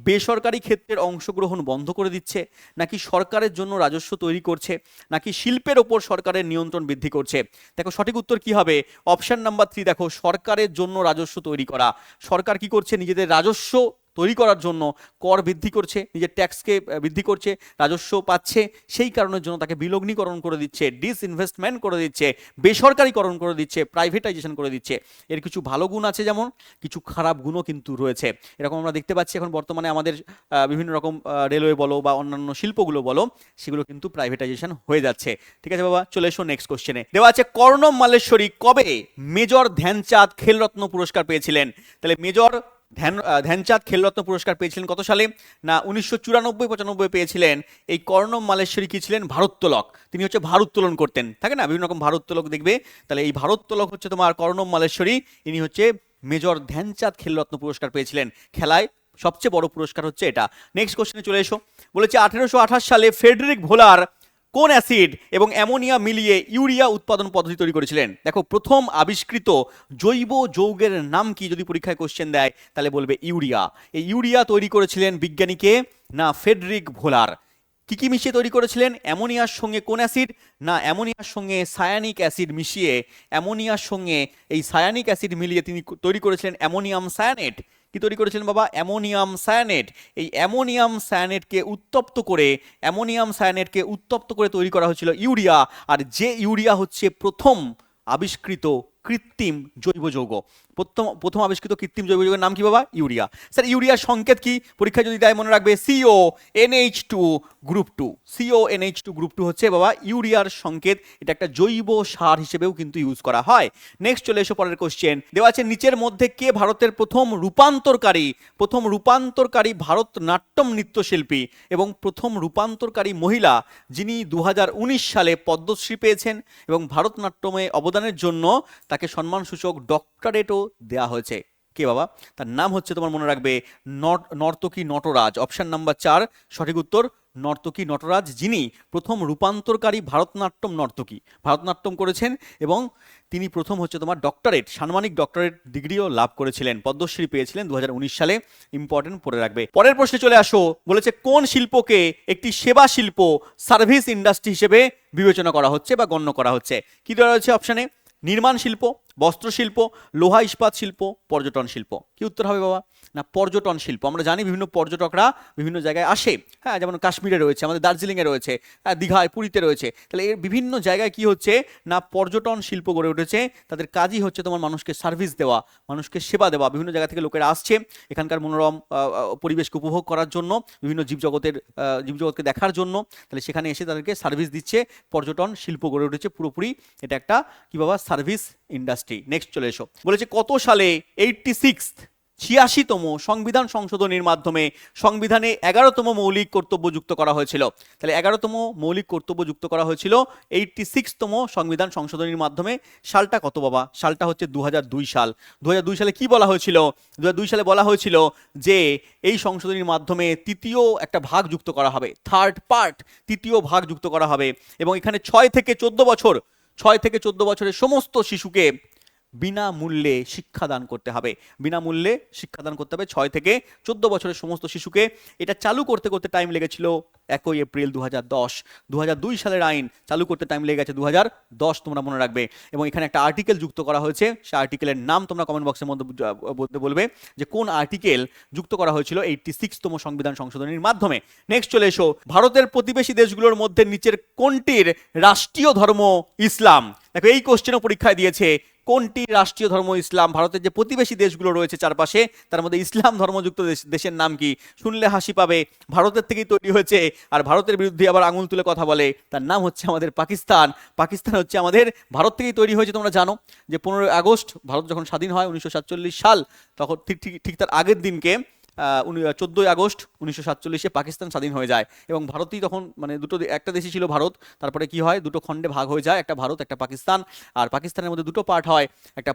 বেসরকারি ক্ষেত্রের অংশগ্রহণ বন্ধ করে দিচ্ছে, নাকি সরকারের জন্য রাজস্ব তৈরি করছে, নাকি শিল্পের ওপর সরকারের নিয়ন্ত্রণ বৃদ্ধি করছে? দেখো, সঠিক উত্তর কি হবে? Option number 3। দেখো, সরকারের জন্য রাজস্ব তৈরি করা। সরকার কি করছে? নিজেদের রাজস্ব তৈরি করার জন্য কর বৃদ্ধি করছে, নিজের ট্যাক্সকে বৃদ্ধি করছে, রাজস্ব পাচ্ছে, সেই কারণের জন্য তাকে বিলগ্নীকরণ করে দিচ্ছে, ডিসইনভেস্টমেন্ট করে দিচ্ছে, বেসরকারিকরণ করে দিচ্ছে, প্রাইভেটাইজেশন করে দিচ্ছে। এর কিছু ভালো গুণ আছে, যেমন কিছু খারাপ গুণও কিন্তু রয়েছে। এরকম আমরা দেখতে পাচ্ছি এখন বর্তমানে আমাদের বিভিন্ন রকম রেলওয়ে বলো বা অন্যান্য শিল্পগুলো বলো, সেগুলো কিন্তু প্রাইভেটাইজেশন হয়ে যাচ্ছে। ঠিক আছে বাবা, চলে এসো নেক্সট কোশ্চেনে। দেওয়া আছে কর্ণম মালেশ্বরী কবে মেজর ধ্যানচাঁদ খেলরত্ন পুরস্কার পেয়েছিলেন? তাহলে মেজর ধ্যানচাঁদ খেলরত্ন পুরস্কার পেয়েছিলেন কত সালে? না 1994-95 পেয়েছিলেন। এই কর্ণম মালেশ্বরী কি ছিলেন? ভারোত্তোলক। তিনি হচ্ছে ভারোত্তোলন করতেন, থাকে না বিভিন্ন রকম ভারোত্তোলক দেখবে, তাহলে এই ভারোত্তোলক হচ্ছে তোমার কর্ণম মালেশ্বরী। ইনি হচ্ছে মেজর ধ্যানচাঁদ খেলরত্ন পুরস্কার পেয়েছিলেন। খেলায় সবচেয়ে বড় পুরস্কার হচ্ছে এটা। নেক্সট কোশ্চেনে চলে এসো। বলেছে 1828 সালে ফ্রেডরিক ভোলার কোন অ্যাসিড এবং অ্যামোনিয়া মিলিয়ে ইউরিয়া উৎপাদন পদ্ধতি তৈরি করেছিলেন? দেখো, প্রথম আবিষ্কৃত জৈব যৌগের নাম কি যদি পরীক্ষায় কোশ্চেন দেয়, তাহলে বলবে ইউরিয়া। এই ইউরিয়া তৈরি করেছিলেন বিজ্ঞানীকে? না, ফ্রেডরিক ভোলার। কি কি মিশিয়ে তৈরি করেছিলেন? অ্যামোনিয়ার সঙ্গে কোন অ্যাসিড? না, অ্যামোনিয়ার সঙ্গে সায়ানিক অ্যাসিড মিশিয়ে, অ্যামোনিয়ার সঙ্গে এই সায়ানিক অ্যাসিড মিলিয়ে তিনি তৈরি করেছিলেন অ্যামোনিয়াম সায়ানেট। কি তৈরি করেছিলেন বাবা? Ammonium cyanate. এই অ্যামোনিয়াম সায়ানেটকে উত্তপ্ত করে তৈরি করা হয়েছিল ইউরিয়া। আর যে ইউরিয়া হচ্ছে প্রথম আবিষ্কৃত কৃত্রিম জৈব যৌগ। প্রথম আবিষ্কৃত কৃত্রিম জৈব যৌগের নাম কি বাবা? ইউরিয়া। স্যার ইউরিয়ার সংকেত কি? পরীক্ষা যদি দেয় মনে রাখবে CONH2 গ্রুপ 2। CONH2 গ্রুপ 2 হচ্ছে বাবা ইউরিয়ার সংকেত। এটা একটা জৈব সার হিসেবেও কিন্তু ইউজ করা হয়। নেক্সট চলে এসো পরের কোশ্চেন। দেওয়া আছে নিচের মধ্যে কে ভারতের প্রথম রূপান্তরকারী ভারতনাট্যম নৃত্যশিল্পী এবং প্রথম রূপান্তরকারী মহিলা, যিনি 2019 সালে পদ্মশ্রী পেয়েছেন এবং ভারতনাট্যমে অবদানের জন্য তাকে সম্মানসূচক ডক্টরেটও দেওয়া হয়েছে? কে বাবা? তার নাম হচ্ছে, তোমার মনে রাখবে, নর্তকী নটরাজ। অপশন নাম্বার 4 সঠিক উত্তর, নর্তকী নটরাজ, যিনি প্রথম রূপান্তরকারী ভারতনাট্যম করেছেন এবং তিনি প্রথম হচ্ছে তোমার ডক্টরেট, সাম্মানিক ডক্টরেট ডিগ্রিও লাভ করেছিলেন, পদ্মশ্রী পেয়েছিলেন 2019 সালে। ইম্পর্টেন্ট পড়ে রাখবে। পরের প্রশ্নে চলে আসো। বলেছে কোন শিল্পকে একটি সেবা শিল্প, সার্ভিস ইন্ডাস্ট্রি হিসেবে বিবেচনা করা হচ্ছে বা গণ্য করা হচ্ছে? কি দেওয়া রয়েছে অপশানে? নির্মাণ শিল্প, বস্ত্র শিল্প, লোহা ইস্পাত শিল্প, পর্যটন শিল্প। কি উত্তর হবে বাবা? না, পর্যটন শিল্প। আমরা জানি বিভিন্ন পর্যটকরা বিভিন্ন জায়গায় আসে, হ্যাঁ, যেমন কাশ্মীরে রয়েছে, আমাদের দার্জিলিংয়ে রয়েছে, দীঘায়, পুরীতে রয়েছে। তাহলে এর বিভিন্ন জায়গায় কি হচ্ছে না, পর্যটন শিল্প গড়ে উঠেছে। তাদের কাজই হচ্ছে তোমার মানুষকে সার্ভিস দেওয়া, মানুষকে সেবা দেওয়া। বিভিন্ন জায়গা থেকে লোকেরা আসছে এখানকার মনোরম পরিবেশকে উপভোগ করার জন্য, বিভিন্ন জীবজগৎকে দেখার জন্য। তাহলে সেখানে এসে তাদেরকে সার্ভিস দিচ্ছে। পর্যটন শিল্প গড়ে উঠেছে পুরোপুরি। এটা একটা কি বাবা? Service industry. নেক্সট চলে এসো। বলেছে কত সালে 86তম সংবিধান সংশোধনীর মাধ্যমে সংবিধানে 11তম মৌলিক কর্তব্য যুক্ত করা হয়েছিল? তাহলে 11তম মৌলিক কর্তব্য যুক্ত করা হয়েছিল 86তম সংবিধান সংশোধনীর মাধ্যমে। সালটা কত বাবা? সালটা হচ্ছে 2002 সাল। 2002 সালে কি বলা হয়েছিল? 2002 সালে বলা হয়েছিল যে এই সংশোধনীর মাধ্যমে তৃতীয় একটা ভাগ যুক্ত করা হবে, থার্ড পার্ট, তৃতীয় ভাগ যুক্ত করা হবে। এবং এখানে 6 থেকে 14 বছরের সমস্ত শিশুকে বিনামূল্যে শিক্ষাদান করতে হবে। 6 থেকে 14 বছরের সমস্ত শিশুকে। এটা চালু করতে টাইম লেগেছিল 1 এপ্রিল 2010। 2002 সালের আইন চালু করতে টাইম লেগে গেছে 2010, তোমরা মনে রাখবে। এবং এখানে একটা আর্টিকেল যুক্ত করা হয়েছে, সেই আর্টিকেলের নাম তোমরা কমেন্ট বক্সের মধ্যে বলবে যে কোন আর্টিকেল যুক্ত করা হয়েছিল 86তম সংবিধান সংশোধনীর মাধ্যমে। নেক্সট চলে এসো। ভারতের প্রতিবেশী দেশগুলোর মধ্যে নিচের কোনটির রাষ্ট্রীয় ধর্ম ইসলাম? দেখো, এই কোশ্চেনও পরীক্ষায় দিয়েছে। কোনটি রাষ্ট্রীয় ধর্ম ইসলাম? ভারতের যে প্রতিবেশী দেশগুলো রয়েছে চারপাশে, তার মধ্যে ইসলাম ধর্মযুক্ত দেশের নাম কি? শুনলে হাসি পাবে, ভারতের থেকেই তৈরি হয়েছে আর ভারতের বিরুদ্ধে আবার আঙুল তুলে কথা বলে। তার নাম হচ্ছে আমাদের পাকিস্তান। পাকিস্তান হচ্ছে আমাদের ভারত থেকেই তৈরি হয়েছে। তোমরা জানো যে 15 আগস্ট ভারত যখন স্বাধীন হয় 1947 সাল, তখন ঠিক তার আগের দিনকে 14 আগস্ট 1947 পাকিস্তান স্বাধীন হয়ে যায়। এবং ভারতই তখন মানে একটা দেশই ছিল ভারত। তারপরে কি হয়, দুটো খণ্ডে ভাগ হয়ে যায়, একটা ভারত, একটা পাকিস্তান। আর পাকিস্তানের মধ্যে দুটো পার্ট হয়, একটা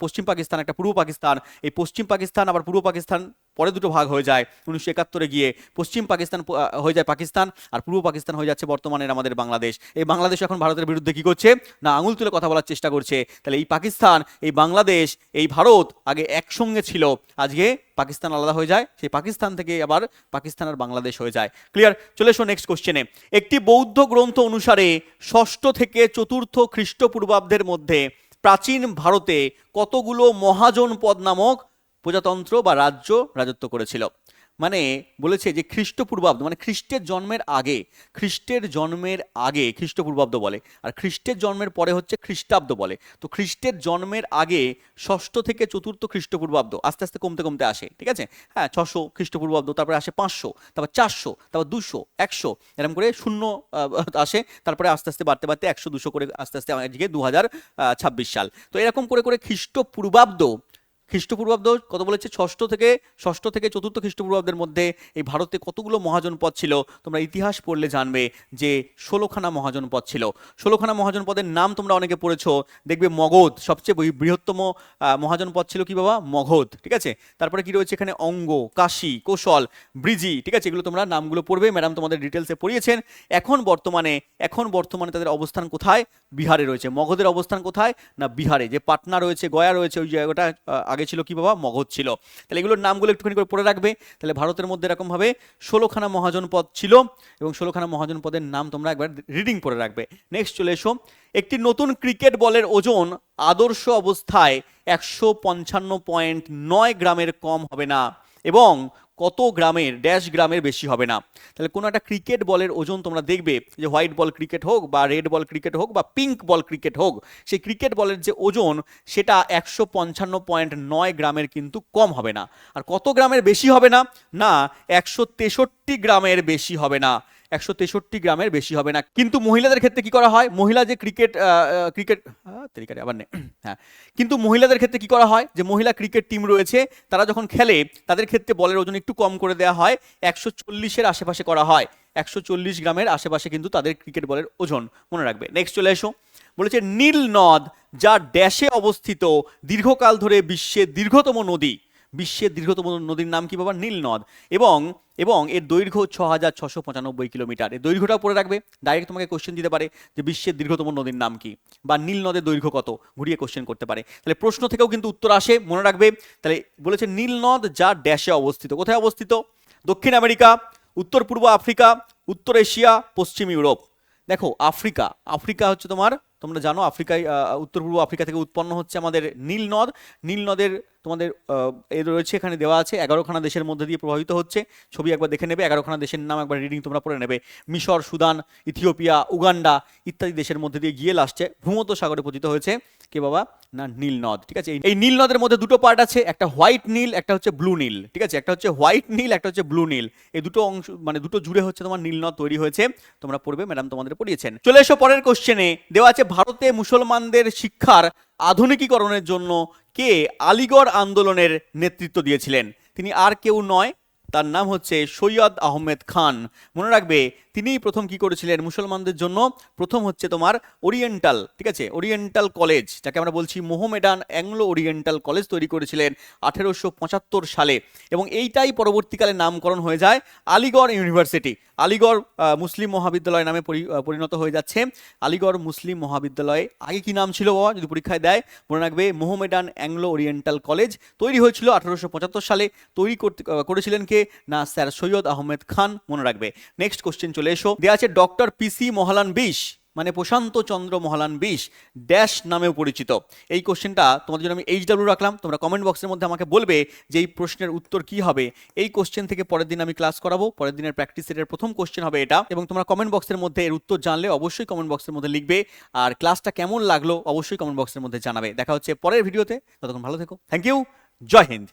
পশ্চিম পাকিস্তান, একটা পূর্ব পাকিস্তান। এই পশ্চিম পাকিস্তান আবার পূর্ব পাকিস্তান পরে দুটো ভাগ হয়ে যায় 1971 গিয়ে। পশ্চিম পাকিস্তান হয়ে যায় পাকিস্তান, আর পূর্ব পাকিস্তান হয়ে যাচ্ছে বর্তমানের আমাদের বাংলাদেশ। এই বাংলাদেশ এখন ভারতের বিরুদ্ধে কি করছে না, আঙুল তুলে কথা বলার চেষ্টা করছে। তাহলে এই পাকিস্তান, এই বাংলাদেশ, এই ভারত আগে একসঙ্গে ছিল, আজকে পাকিস্তান আলাদা হয়ে যায়, সেই পাকিস্তান থেকে আবার পাকিস্তান আর বাংলাদেশ হয়ে যায়। ক্লিয়ার? চলে এসো নেক্সট কোশ্চেনে। একটি বৌদ্ধ গ্রন্থ অনুসারে 6ষ্ঠ থেকে 4র্থ খ্রিস্টপূর্বাব্দের মধ্যে প্রাচীন ভারতে কতগুলো মহাজনপদ নামক প্রজাতন্ত্র বা রাজত্ব করেছিল। মানে বলেছে যে খ্রিস্টপূর্বাব্দ মানে খ্রিস্টের জন্মের আগে খ্রিস্টপূর্বাব্দ বলে, আর খ্রিস্টের জন্মের পরে হচ্ছে খ্রিস্টাব্দ বলে। তো খ্রিস্টের জন্মের আগে ষষ্ঠ থেকে চতুর্থ খ্রিস্টপূর্বাব্দ আস্তে আস্তে কমতে কমতে আসে, ঠিক আছে। হ্যাঁ, 600 খ্রিস্টপূর্বাব্দ, তারপরে আসে 500, তারপর 400, তারপর 200, 100, এরকম করে শূন্য আসে, তারপরে আস্তে আস্তে বাড়তে বাড়তে 100 200 করে আস্তে আস্তে আজকে 2026 সাল। তো এরকম করে করে খ্রিস্টপূর্বাব্দ কত বলেছে, ষষ্ঠ থেকে চতুর্থ খ্রিস্টপূর্বাব্দের মধ্যে এই ভারতে কতগুলো মহাজনপদ ছিল। তোমরা ইতিহাস পড়লে জানবে যে 16খানা মহাজনপদ ছিল। 16খানা মহাজনপদের নাম তোমরা অনেকে পড়েছো, দেখবে মগধ সবচেয়ে বৃহত্তম মহাজনপদ ছিল কি বাবা, মগধ, ঠিক আছে। তারপরে কি রয়েছে এখানে, অঙ্গ, কাশী, কোশল, ব্রিজি, ঠিক আছে। এগুলো তোমরা নামগুলো পড়বে, ম্যাডাম তোমাদের ডিটেলসে পড়িয়েছেন। এখন বর্তমানে তাদের অবস্থান কোথায়, বিহারে রয়েছে। মগধের অবস্থান কোথায় না বিহারে, যে পাটনা রয়েছে, গয়া রয়েছে, ওই জায়গাটা আগে ছিল কি বাবা, মগধ ছিল। তাহলে এগুলোর নামগুলো একটুখানি করে পড়ে রাখবে। তাহলে ভারতের মধ্যে এরকম ভাবে 16খানা মহাজনপদ ছিল, এবং 16খানা মহাজনপদের নাম তোমরা একবার রিডিং করে রাখবে। নেক্সট চলে এসো, একটি নতুন ক্রিকেট বলের ওজন আদর্শ অবস্থায় 155.9 গ্রামের কম হবে না, এবং কত গ্রামের গ্রামের বেশি হবে না। তাহলে কোনো একটা ক্রিকেট বলের ওজন তোমরা দেখবে, যে হোয়াইট বল ক্রিকেট হোক বা রেড বল ক্রিকেট হোক বা পিঙ্ক বল ক্রিকেট হোক, সেই ক্রিকেট বলের যে ওজন সেটা 155.9 গ্রামের কিন্তু কম হবে না। আর কত গ্রামের বেশি হবে না, না 163 গ্রামের বেশি হবে না, 163 গ্রামের বেশি হবে না। কিন্তু মহিলাদের ক্ষেত্রে কি করা হয়, মহিলা যে ক্রিকেট তরিকারে আবার নেই, হ্যাঁ, কিন্তু মহিলাদের ক্ষেত্রে কি করা হয়, যে মহিলা ক্রিকেট টিম রয়েছে, তারা যখন খেলে তাদের ক্ষেত্রে বলের ওজন একটু কম করে দেওয়া হয়, 140-এর আশেপাশে করা হয়, 140 গ্রামের আশেপাশে কিন্তু তাদের ক্রিকেট বলের ওজন, মনে রাখবে। নেক্সট চলে এসো, বলেছে নীল নদ যা ড্যাশে অবস্থিত দীর্ঘকাল ধরে বিশ্বের দীর্ঘতম নদীর নাম কি বাবা, নীল নদ, এবং এর দৈর্ঘ্য 6695 কিলোমিটার। এর দৈর্ঘ্যটা পড়ে রাখবে, ডাইরেক্ট তোমাকে কোশ্চেন দিতে পারে যে বিশ্বের দীর্ঘতম নদীর নাম কি, বা নীল নদের দৈর্ঘ্য কত, ঘুরিয়ে কোশ্চেন করতে পারে। তাহলে প্রশ্ন থেকেও কিন্তু উত্তর আসে, মনে রাখবে। তাহলে বলেছে নীল নদ যা ড্যাশে অবস্থিত, কোথায় অবস্থিত, দক্ষিণ আমেরিকা, উত্তর পূর্ব আফ্রিকা, উত্তর এশিয়া, পশ্চিম ইউরোপ। দেখো আফ্রিকা হচ্ছে তোমরা জানো আফ্রিকায়, উত্তর পূর্ব আফ্রিকা থেকে উৎপন্ন হচ্ছে আমাদের নীল নদের তোমাদের এর রয়েছে, এখানে দেওয়া আছে 11খানা দেশের মধ্যে দিয়ে প্রবাহিত হচ্ছে। ছবি একবার দেখে নেবে, 11খানা দেশের নাম একবার রিডিং তোমরা পড়ে নেবে। মিশর, সুদান, ইথিওপিয়া, উগান্ডা ইত্যাদি দেশের মধ্যে দিয়ে গিয়ে লাস্টে ভূমধ্য সাগরে পতিত হয়েছে কে বাবা, না নীল নদ, ঠিক আছে। এই নীল নদের মধ্যে দুটো পার্ট আছে, একটা হোয়াইট নীল, একটা হচ্ছে ব্লু নীল, ঠিক আছে। একটা হচ্ছে হোয়াইট নীল, একটা হচ্ছে ব্লু নীল, এই দুটো অংশ মানে দুটো জুড়ে হচ্ছে তোমার নীল নদ তৈরি হয়েছে, তোমরা পড়বে, ম্যাডাম তোমাদের পড়িয়েছেন। চলে এসো পরের কোশ্চেনে, দেওয়া আছে ভারতে মুসলমানদের শিক্ষার আধুনিকীকরণের জন্য কে আলিগড় আন্দোলনের নেতৃত্ব দিয়েছিলেন। তিনি আর কেউ নয়, তার নাম হচ্ছে সৈয়দ আহমেদ খান। মনে রাখবে তিনিই প্রথম কি করেছিলেন, মুসলমানদের জন্য প্রথম হচ্ছে তোমার ওরিয়েন্টাল, ঠিক আছে, ওরিয়েন্টাল কলেজ, যাকে আমরা বলছি মোহামেডান অ্যাংলো ওরিয়েন্টাল কলেজ তৈরি করেছিলেন 1875 সালে, এবং এইটাই পরবর্তীকালে নামকরণ হয়ে যায় আলিগড় ইউনিভার্সিটি। আলিগড় মুসলিম মহাবিদ্যালয় নামে পরিণত হয়ে যাচ্ছে। আলিগড় মুসলিম মহাবিদ্যালয়ে আগে কি নাম ছিল বাবা, যদি পরীক্ষায় দেয় মনে রাখবে মোহামেডান অ্যাংলো ওরিয়েন্টাল কলেজ। তৈরি হয়েছিল 1875 সালে। করেছিলেন কে, না স্যার সৈয়দ আহমেদ খান, মনে রাখবে। নেক্সট কোশ্চেন চলে এসো, দেওয়া আছে ডক্টর পিসি মহালান বিশ মানে প্রশান্ত চন্দ্র মহালান বিশ ড্যাশ নামেও পরিচিত। এই কোশ্চেনটা তোমাদের জন্য আমি HW রাখলাম, তোমরা কমেন্ট বক্সের মধ্যে আমাকে বলবে যে এই প্রশ্নের উত্তর কি হবে। এই কোশ্চেন থেকে পরের দিন আমি ক্লাস করাবো, পরের দিনের প্র্যাকটিস সেটের প্রথম কোশ্চেন হবে এটা, এবং তোমরা কমেন্ট বক্সের মধ্যে এর উত্তর জানলে অবশ্যই কমেন্ট বক্সের মধ্যে লিখবে, আর ক্লাসটা কেমন লাগলো অবশ্যই কমেন্ট বক্সের মধ্যে জানাবে। দেখা হচ্ছে পরের ভিডিওতে, ততক্ষণ ভালো থেকো, থ্যাংক ইউ, জয় হিন্দ।